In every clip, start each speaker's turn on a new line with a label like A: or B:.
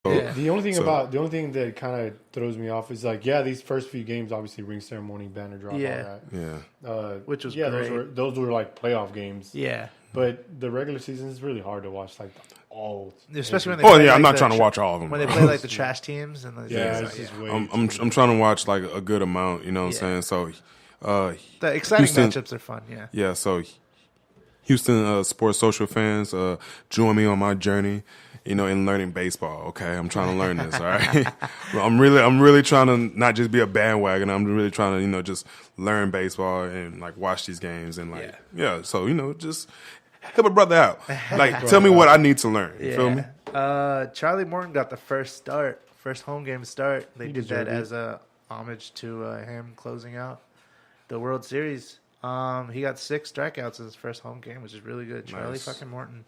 A: Yeah.
B: The only thing that kind of throws me off is like, yeah, these first few games, obviously ring ceremony, banner drop,
A: Yeah.
B: all
C: Yeah.
B: that.
A: Which was
B: yeah,
A: great.
B: those were like playoff games.
A: Yeah.
B: But the regular season is really hard to watch, like all.
A: Especially when they
C: Oh
A: play,
C: yeah,
A: like,
C: I'm not
A: the
C: trying to watch all of them.
A: when they
C: bro.
A: play like the trash teams and the,
B: Yeah,
A: so,
B: it's just
A: yeah.
B: way.
C: I'm trying to watch like a good amount. You know what I'm saying? So,
A: The exciting
C: Houston-
A: matchups are fun. Yeah.
C: yeah. So, Houston sports social fans, join me on my journey. You know, in learning baseball. Okay, I'm trying to learn this. All right, I'm really trying to not just be a bandwagon. I'm really trying to just learn baseball and like watch these games and like So just help a brother out. Like tell me what I need to learn. You feel me?
A: Charlie Morton got the first home game start. They did that
B: deserved it.
A: as a homage to him closing out the World Series. He got 6 strikeouts in his first home game, which is really good. Charlie
C: Nice.
A: fucking Morton.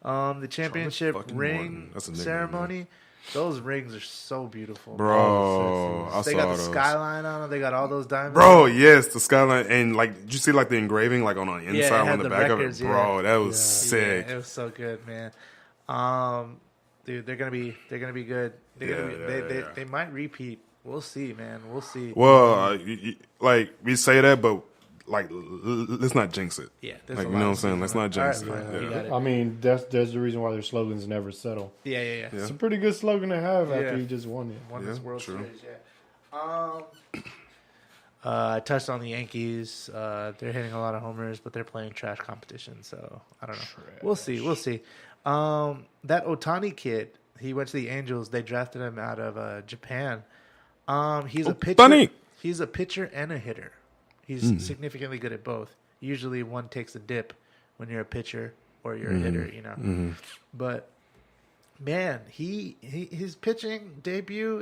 A: The championship
C: fucking
A: ring
C: Morton. That's a nickname,
A: ceremony. Those rings are so beautiful,
C: Bro, I
A: They
C: saw
A: got the
C: those.
A: skyline on them. They got all those diamonds.
C: Bro, yes, the skyline and like, did you see like the engraving like on the
A: it
C: inside
A: had
C: on the
A: the
C: back
A: records,
C: of it? Bro,
A: yeah.
C: that was
A: Yeah,
C: sick.
A: it was so good, man. Dude, they're gonna be good. They might repeat. We'll see, man. We'll see.
C: Well, like we say that, but like let's not jinx it.
A: Yeah, there's
C: like
A: a
C: you
A: lot
C: know what I'm
A: of
C: saying. Let's not jinx
A: All right,
C: it.
A: fine. You
C: Yeah.
A: got it.
B: I mean, there's the reason why their slogans never settle.
A: Yeah.
B: It's a pretty good slogan to have after
A: Yeah.
B: you just won it.
A: Won this
C: Yeah,
A: World
C: true.
A: Series, I touched on the Yankees. They're hitting a lot of homers, but they're playing trash competition, so I don't know. We'll see. That Otani kid, he went to the Angels. They drafted him out of Japan. He's a pitcher.
C: Otani.
A: He's a pitcher and a hitter. He's significantly good at both. Usually one takes a dip when you're a pitcher or you're a hitter, But man, his pitching debut,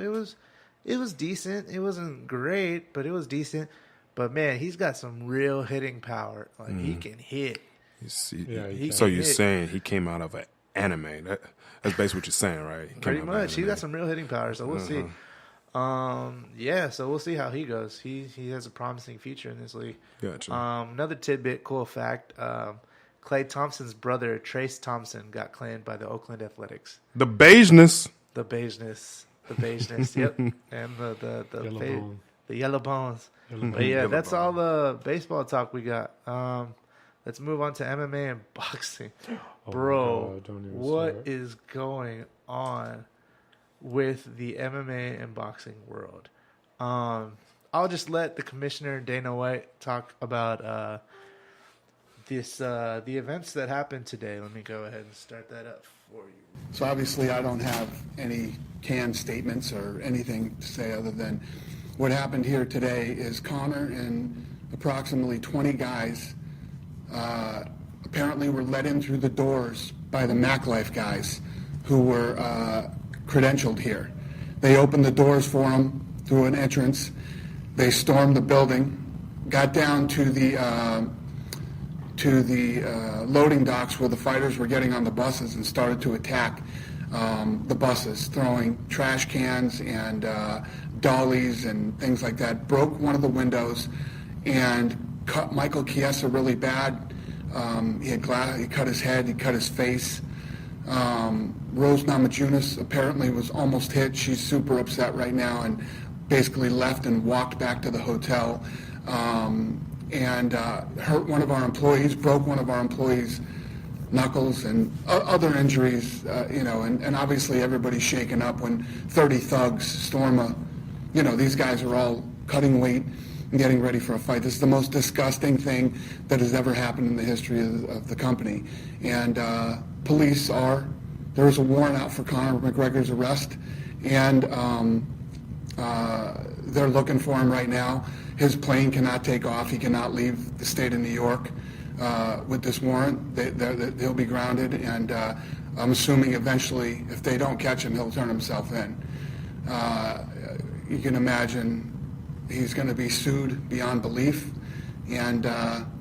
A: it was decent. It wasn't great, but it was decent. But man, he's got some real hitting power. Like he can hit.
C: So you're saying he came out of an anime? That's basically what you're saying, right? He came
A: Pretty
C: out of an
A: much. He's
C: anime.
A: got some real hitting power, so we'll see. So we'll see how he goes. He has a promising future in this league.
C: Gotcha.
A: Another tidbit, cool fact. Klay Thompson's brother, Trace Thompson, got claimed by the Oakland Athletics.
C: The beigeness.
A: The beigeness, yep, and the yellow bones. But yeah, that's all the baseball talk we got. Let's move on to MMA and boxing, bro.
B: God, don't even
A: What
B: start.
A: is going on with the MMA and boxing world? I'll just let the commissioner Dana White talk about the events that happened today. Let me go ahead and start that up for you.
D: So obviously I don't have any canned statements or anything to say other than what happened here today is Connor and approximately 20 guys apparently were let in through the doors by the MacLife guys who were credentialed here. They opened the doors for them through an entrance. They stormed the building, got down to the loading docks where the fighters were getting on the buses and started to attack the buses, throwing trash cans and dollies and things like that. Broke one of the windows and cut Michael Chiesa really bad. He cut his head, he cut his face. Rose Namajunas apparently was almost hit. She's super upset right now and basically left and walked back to the hotel. And hurt one of our employees, broke one of our employees' knuckles and other injuries, and obviously everybody's shaken up when 30 thugs storm these guys are all cutting weight and getting ready for a fight. This is the most disgusting thing that has ever happened in the history of the company. And there was a warrant out for Conor McGregor's arrest, and they're looking for him right now. His plane cannot take off. He cannot leave the state of New York with this warrant. They'll be grounded, and I'm assuming eventually, if they don't catch him, he'll turn himself in. You can imagine he's going to be sued beyond belief, and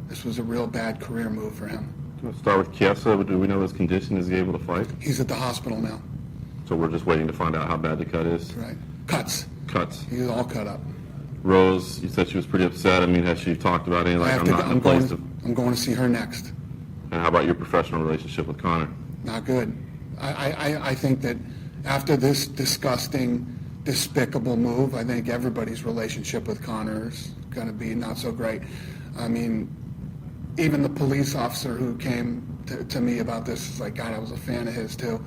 D: this was a real bad career move for him.
E: Let's start with Chiesa. Do we know his condition? Is he able to fight?
D: He's at the hospital now.
E: So we're just waiting to find out how bad the cut is.
D: Right. Cuts. He's all cut up.
E: Rose, you said she was pretty upset. I mean, has she talked about any, like, I'm not in a place to...
D: I'm going to see her next.
E: And how about your professional relationship with Connor?
D: Not good. I think that after this disgusting, despicable move, I think everybody's relationship with Conor is going to be not so great. I mean, even the police officer who came to me about this is like, God, I was a fan of his too.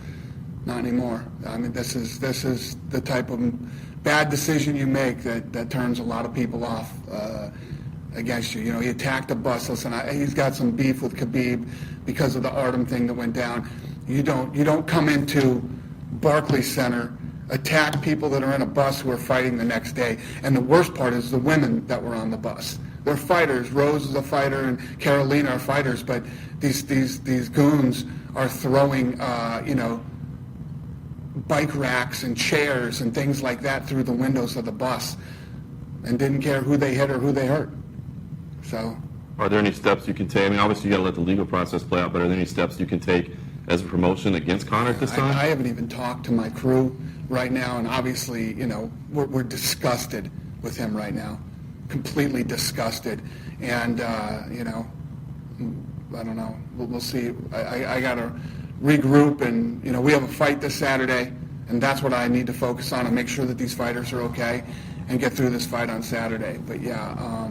D: Not anymore. I mean, this is the type of bad decision you make that turns a lot of people off against you. You know, he attacked a bus. Listen, he's got some beef with Khabib because of the Artem thing that went down. You don't come into Barclays Center, attack people that are in a bus who are fighting the next day. And the worst part is the women that were on the bus. They're fighters. Rose is a fighter and Carolina are fighters, but these goons are throwing bike racks and chairs and things like that through the windows of the bus and didn't care who they hit or who they hurt. So,
E: are there any steps you can take? I mean, obviously you got to let the legal process play out, but are there any steps you can take as a promotion against Conor at this time?
D: I haven't even talked to my crew right now, and obviously, we're disgusted with him right now, completely disgusted, and I don't know. We'll see. I got to regroup, and we have a fight this Saturday, and that's what I need to focus on and make sure that these fighters are okay and get through this fight on Saturday. But yeah,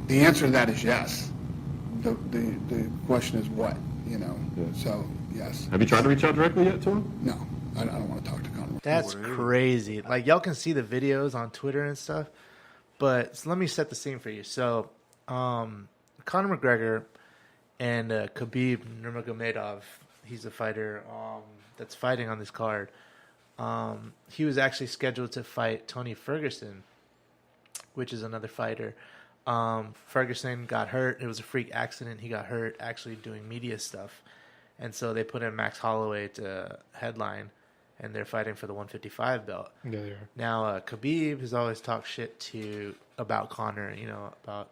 D: the answer to that is yes. The question is what, So yes.
E: Have you tried to reach out directly yet to him?
D: No, I don't want to talk to Conor.
A: That's crazy. Like, y'all can see the videos on Twitter and stuff, but let me set the scene for you. So, Conor McGregor and Khabib Nurmagomedov, he's a fighter that's fighting on this card. He was actually scheduled to fight Tony Ferguson, which is another fighter. Ferguson got hurt. It was a freak accident. He got hurt actually doing media stuff. And so they put in Max Holloway to headline, and they're fighting for the 155 belt.
B: Yeah, they are.
A: Now, Khabib has always talked shit about Conor,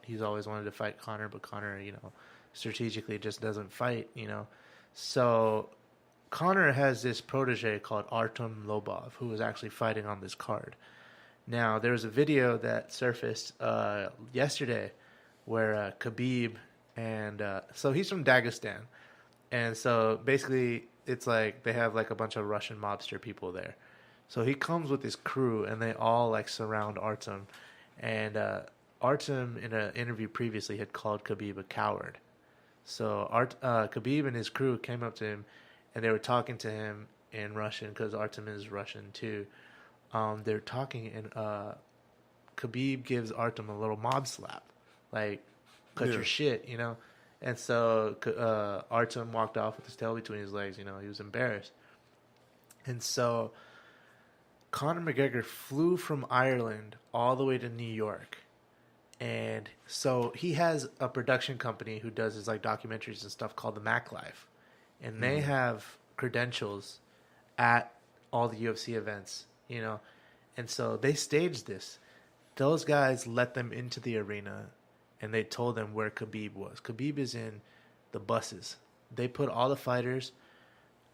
A: he's always wanted to fight Conor, but Conor, strategically just doesn't fight, So Conor has this protege called Artem Lobov, who was actually fighting on this card. Now, there was a video that surfaced yesterday where Khabib and so he's from Dagestan. And so basically it's like they have like a bunch of Russian mobster people there. So he comes with his crew and they all like surround Artem. And Artem in an interview previously had called Khabib a coward. So Khabib and his crew came up to him and they were talking to him in Russian because Artem is Russian too. They're talking, and Khabib gives Artem a little mob slap, like, cut your shit, And so Artem walked off with his tail between his legs, he was embarrassed. And so Conor McGregor flew from Ireland all the way to New York. And so he has a production company who does his, documentaries and stuff called the Mac Life. And they have credentials at all the UFC events. And so they staged this. Those guys let them into the arena, and they told them where Khabib was. Khabib is in the buses. They put all the fighters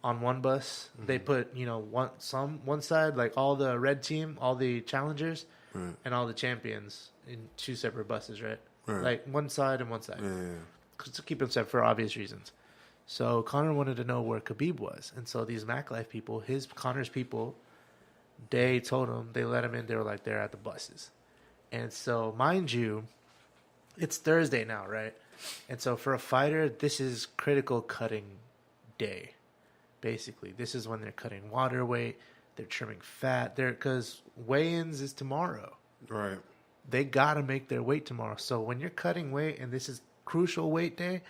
A: on one bus. Mm-hmm. They put one side, like all the red team, all the challengers, right, and all the champions in two separate buses, right? Like one side and one side, to keep them separate for obvious reasons. So Conor wanted to know where Khabib was, and so these Mac Life people, Conor's people, they told him, they let him in. They were like, they're at the buses. And so, mind you, it's Thursday now, right? And so for a fighter, this is critical cutting day, basically. This is when they're cutting water weight. They're trimming fat. Because weigh-ins is tomorrow.
C: Right.
A: They got to make their weight tomorrow. So when you're cutting weight and this is crucial weight day,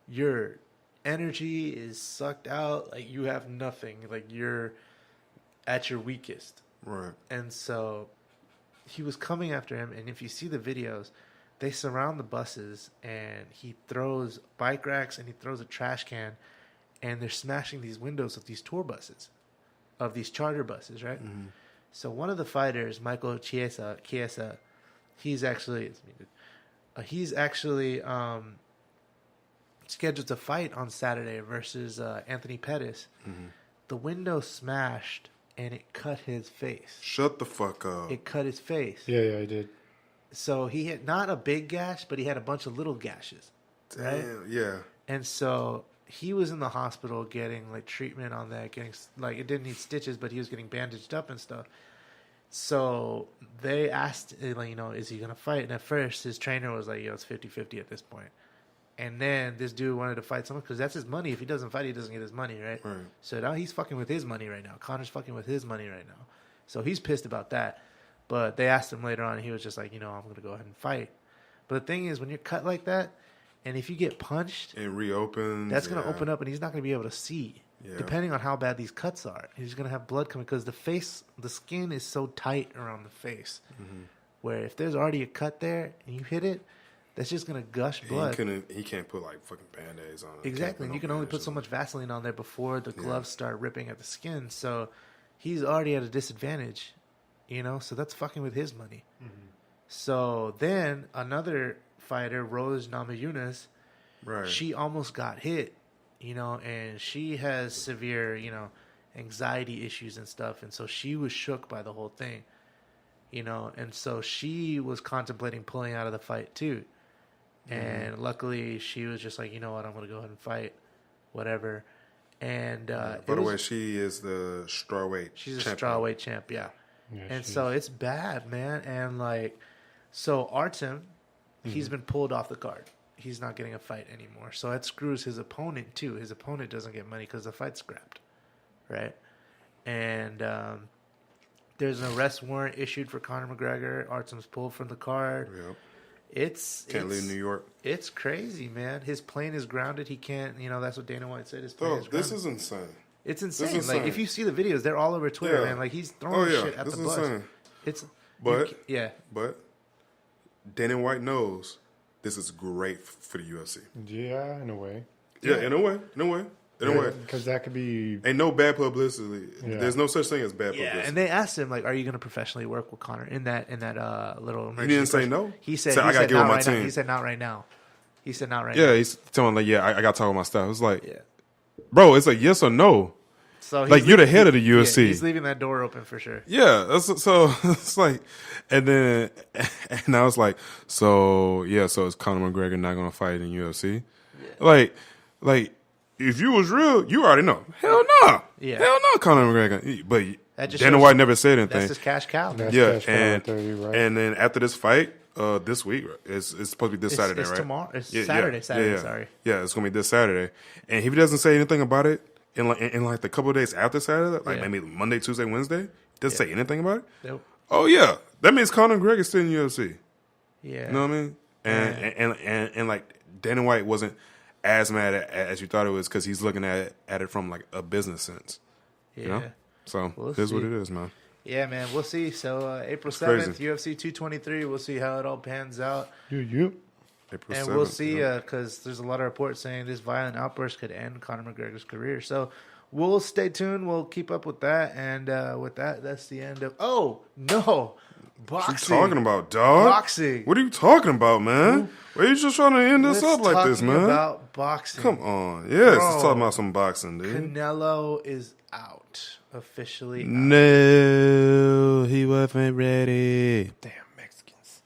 A: your energy is sucked out. Like, you have nothing. Like, you're at your weakest.
C: Right.
A: And so he was coming after him, and if you see the videos, they surround the buses, and he throws bike racks, and he throws a trash can, and they're smashing these windows of these tour buses, of these charter buses, right? Mm-hmm. So one of the fighters, Michael Chiesa, he's actually scheduled to fight on Saturday versus Anthony Pettis. Mm-hmm. The window smashed, and it cut his face.
C: Shut the fuck up.
A: It cut his face.
B: Yeah, I did.
A: So he had not a big gash, but he had a bunch of little gashes. Right?
C: Damn, yeah.
A: And so he was in the hospital getting like treatment on that, getting like it didn't need stitches, but he was getting bandaged up and stuff. So they asked, like, you know, is he gonna fight? And at first, his trainer was like, "Yo, it's 50-50 at this point." And then this dude wanted to fight someone because that's his money. If he doesn't fight, he doesn't get his money, right?
C: Right.
A: So now he's fucking with his money right now. Connor's fucking with his money right now. So he's pissed about that. But they asked him later on, and he was just like, you know, I'm gonna go ahead and fight. But the thing is, when you're cut like that, and if you get punched,
C: And reopens.
A: that's going to open up and he's not going to be able to see.
C: Yeah.
A: Depending on how bad these cuts are. He's going to have blood coming because the skin is so tight around the face.
C: Mm-hmm.
A: Where if there's already a cut there and you hit it, that's just going to gush blood.
C: He can't put like fucking Band-Aids on it.
A: Exactly. And you can only put so much Vaseline on there before the gloves start ripping at the skin. So he's already at a disadvantage, you know? So that's fucking with his money. Mm-hmm. So then another fighter, Rose Namajunas,
C: Right.
A: she almost got hit, you know, and she has severe, you know, anxiety issues and stuff. And so she was shook by the whole thing, you know, and so she was contemplating pulling out of the fight too. And luckily she was just like, you know what, I'm going to go ahead and fight, whatever. And
C: By the way, she is the strawweight.
A: she's a
C: champion.
A: strawweight champ, yeah.
B: Yeah,
A: And
B: she
A: so it's bad, man. And like, so Artem, he's been pulled off the card. He's not getting a fight anymore. So that screws his opponent too. His opponent doesn't get money because the fight's scrapped, right? And there's an arrest warrant issued for Conor McGregor. Artem's pulled from the card.
C: Yep.
A: Can't
C: leave New York.
A: It's crazy, man. His plane is grounded. He can't. You know, that's what Dana White said. His plane
C: Oh,
A: is grounded.
C: this is insane.
A: It's insane.
C: is
A: Like
C: insane.
A: if you see the videos, they're all over Twitter,
C: Yeah.
A: man. Like he's throwing shit at
C: this
A: the
C: is
A: bus.
C: insane.
A: It's
C: But
A: yeah.
C: But Dana White knows this is great for the UFC.
B: Yeah, in a way.
C: Yeah, in a way.
B: Because that could be.
C: Ain't no bad publicity.
B: Yeah.
C: There's no such thing as bad
A: Yeah,
C: publicity.
A: and they asked him like, "Are you going to professionally work with Conor in that little?"
C: He didn't say
A: emergency
C: no.
A: He said,
C: I gotta get
A: not
C: with my
A: right now.
C: team.
A: He said, "Not right now." He said, "Not right
C: Yeah,
A: now."
C: he's telling like, I got to talk with my staff. It's like,
A: Yeah.
C: bro, it's a yes or no.
A: So
C: Like,
A: he's
C: you're the
A: leaving-
C: head of the
A: yeah,
C: UFC.
A: he's leaving that door open for sure.
C: Yeah, so it's like, and I was like, so is Conor McGregor not gonna fight in UFC? Like, if you was real, you already know. Hell no,
A: Yeah.
C: hell no, Conor McGregor. But
A: That just
C: Dana
A: shows-
C: White never said
A: That's
C: anything.
A: his cash cow.
B: That's
C: Yeah,
B: cash cow
C: and
B: right there, you're right.
C: and then after this fight, this week it's supposed to be this Saturday,
A: it's
C: right?
A: tomorrow. It's Saturday. Saturday. Sorry.
C: Yeah, it's gonna be this Saturday. And if he doesn't say anything about it in like the couple of days after Saturday, like
A: Yeah.
C: maybe Monday, Tuesday, Wednesday, doesn't say anything about it.
A: Nope.
C: Oh yeah, that means Conor McGregor's still in UFC.
A: Yeah.
C: You know what I mean? And like Dana White wasn't as mad as you thought it was because he's looking at it from like a business sense.
A: Yeah.
C: You know? So
A: We'll
C: here's what
A: see.
C: it is, man.
A: Yeah, man. We'll see. So April
C: crazy.
A: 7th, UFC 223. We'll see how it all pans out.
B: You.
C: April
A: And
C: 7th,
A: we'll see,
C: yeah.
A: because there's a lot of reports saying this violent outburst could end Conor McGregor's career. So we'll stay tuned. We'll keep up with that. And with that, that's the end of. Oh, no.
C: What you
A: Boxing.
C: talking about, dog?
A: Boxing.
C: What are you talking about, man? Why are you just trying to end this
A: Let's
C: up like this,
A: talking
C: man?
A: about boxing.
C: Come on. Yes,
A: Bro.
C: let's talk about some boxing, dude.
A: Canelo is out. Officially out.
C: No, he wasn't ready.
B: Damn Mexicans.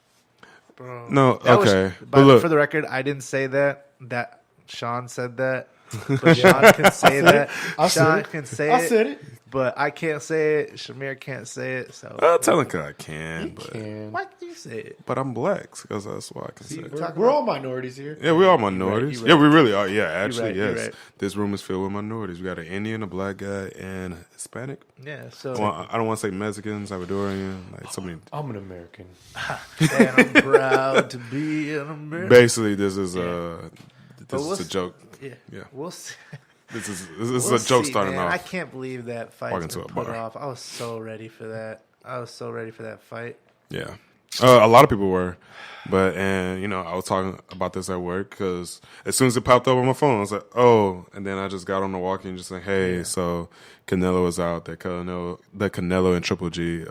A: Bro.
C: No,
A: That was-
C: okay.
A: but
C: But look,
A: for the record, I didn't say that. That Sean said that. But Sean can say that.
B: I said
A: Sean
B: it.
A: can say
B: I
A: it.
B: said it.
A: But I can't say it. Shamir can't say it. So
C: technically I can, but
B: And
A: why can you say it?
C: but I'm black, because that's why I can say
A: You
C: it.
A: talk
B: we're
A: about-
B: all minorities here.
C: Yeah, we are minorities.
A: you're
C: Yeah,
A: right.
C: we really are. Yeah, actually,
A: right, you're
C: yes.
A: right.
C: This room is filled with minorities. We got an Indian, a black guy, and a Hispanic.
A: Yeah. So
C: Well, I don't want to say Mexicans, Salvadorian, like so many.
B: I'm an American.
A: and I'm proud to be an American.
C: Basically, this is
A: But we'll
C: a joke.
A: Yeah.
C: Yeah.
A: We'll see.
C: This is
A: We'll
C: a joke
A: see,
C: starting
A: man.
C: off.
A: I can't believe that
C: Walk
A: fight's
C: into
A: been
C: a
A: put
C: bar.
A: off. I was so ready for that. I was so ready for that fight.
C: Yeah, a lot of people were, but I was talking about this at work because as soon as it popped up on my phone, I was like, oh, and then I just got on the walkie and just like, hey, so Canelo is out. That Canelo and Triple G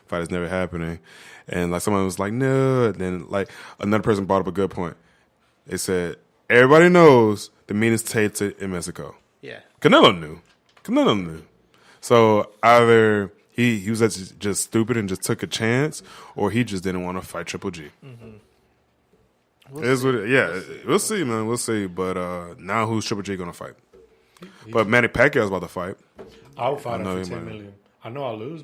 C: fight is never happening, and like someone was like, no. And then like another person brought up a good point. They said everybody knows the meanest tasted in Mexico.
A: Yeah.
C: Canelo knew. So either he was just stupid and just took a chance, or he just didn't want to fight Triple G. We'll see, man. We'll see. But now who's Triple G gonna fight? But Manny Pacquiao's about to fight.
B: I'll fight him
C: know
B: for
C: he
B: 10
C: might.
B: million. I know I'll lose.